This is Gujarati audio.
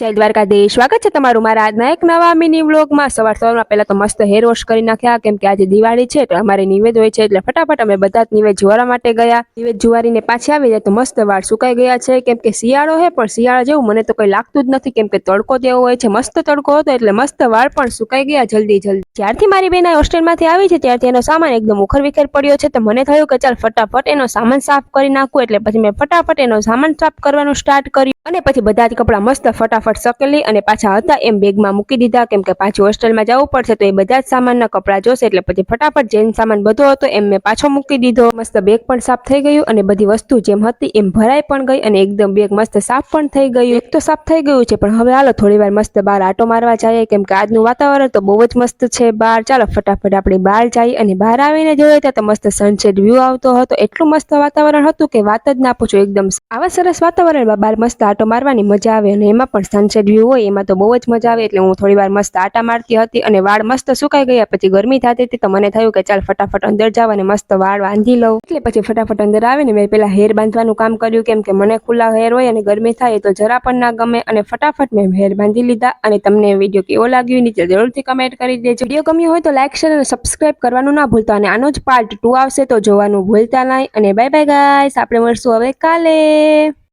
જય દ્વારકાધીશ, સ્વાગત છે તમારું મારા આજના એક નવા મિની વ્લોગમાં। સવારમાં પહેલા તો મસ્ત હેર વોશ કરી નાખ્યા, કેમ કે આજે દિવાળી છે એટલે અમારે નિવેદ હોય છે, એટલે ફટાફટ અમે બધા જ નિવેદ જોવા માટે ગયા। નિવેદ જોવારીને પાછી આવી જાય તો મસ્ત વાળ સુકાઈ ગયા છે, કેમ કે શિયાળો હે પણ શિયાળા જેવું મને તો કોઈ લાગતું જ નથી, કેમ કે તડકો જેવો હોય છે, મસ્ત તડકો હતો એટલે મસ્ત વાળ પણ સુકાઈ ગયા જલ્દી। જ્યારથી મારી બેન હોસ્ટેલમાંથી આવી છે ત્યારથી એનો સામાન એકદમ ઉખર વિખર પડ્યો છે, તો મને થયું કે ચાલ ફટાફટ એનો સામાન સાફ કરી નાખું, એટલે પછી મેં ફટાફટ એનો સામાન સાફ કરવાનું સ્ટાર્ટ કર્યું અને પછી બધા જ કપડાં મસ્ત ફટાફટ સકેલી અને પાછા હતા એમ બેગમાં મૂકી દીધા, કેમ કે પાછું હોસ્ટેલમાં જવું પડશે તો એ બધા જ સામાનના કપડાં જોશે, એટલે પછી ફટાફટ જેન સામાન બધો હતો એમ મેં પાછો મૂકી દીધો। મસ્ત બેગ પણ સાફ થઈ ગયું અને બધી વસ્તુ જેમ હતી એમ ભરાઈ પણ ગઈ અને એકદમ બેગ મસ્ત સાફ પણ થઈ ગયું। એક તો સાફ થઈ ગયું છે, પણ હવે હાલો થોડી વાર મસ્ત બહાર આટો મારવા જઈએ, કેમ કે આજનું વાતાવરણ તો બહુ જ મસ્ત છે બહાર। ચાલો ફટાફટ આપણે બહાર જઈએ અને બહાર આવીને જોઈએ ત્યાં તો મસ્ત સનસેટ વ્યૂ આવતો હતો, એટલું મસ્ત વાતાવરણ હતું કે વાત જ ના પૂછો। એકદમ આવા સરસ વાતાવરણમાં બહાર મસ્ત આટો મારવાની મજા આવે અને એમાં પણ સનસેટ વ્યૂ હોય એમાં તો બહુ જ મજા આવે। એટલે હું થોડી વાર મસ્ત આટા મારતી હતી અને વાળ મસ્ત સુકાઈ ગયા, પછી ગરમી થતી હતી તો મને થયું કે ચાલ ફટાફટ અંદર જાવ અને મસ્ત વાળ બાંધી લઉં, એટલે પછી ફટાફટ અંદર આવીને મેં પેલા હેર બાંધવાનું કામ કર્યું, કેમ કે મને ખુલ્લા હેર હોય અને ગરમી થાય તો જરા પણ ના ગમે, અને ફટાફટ મેં હેર બાંધી લીધા। અને તમને વિડીયો કેવો લાગ્યો નીચે જરૂરથી કમેન્ટ કરી દેજો। વિડીયો ગમ્યો હોય તો લાઈક શેર અને સબસ્ક્રાઇબ કરવાનું ના ભૂલતા, અને આનો જ પાર્ટ 2 આવશે તો જોવાનું ભૂલતા નહીં। અને બાય બાય ગાઈસ, આપણે મળશું હવે કાલે।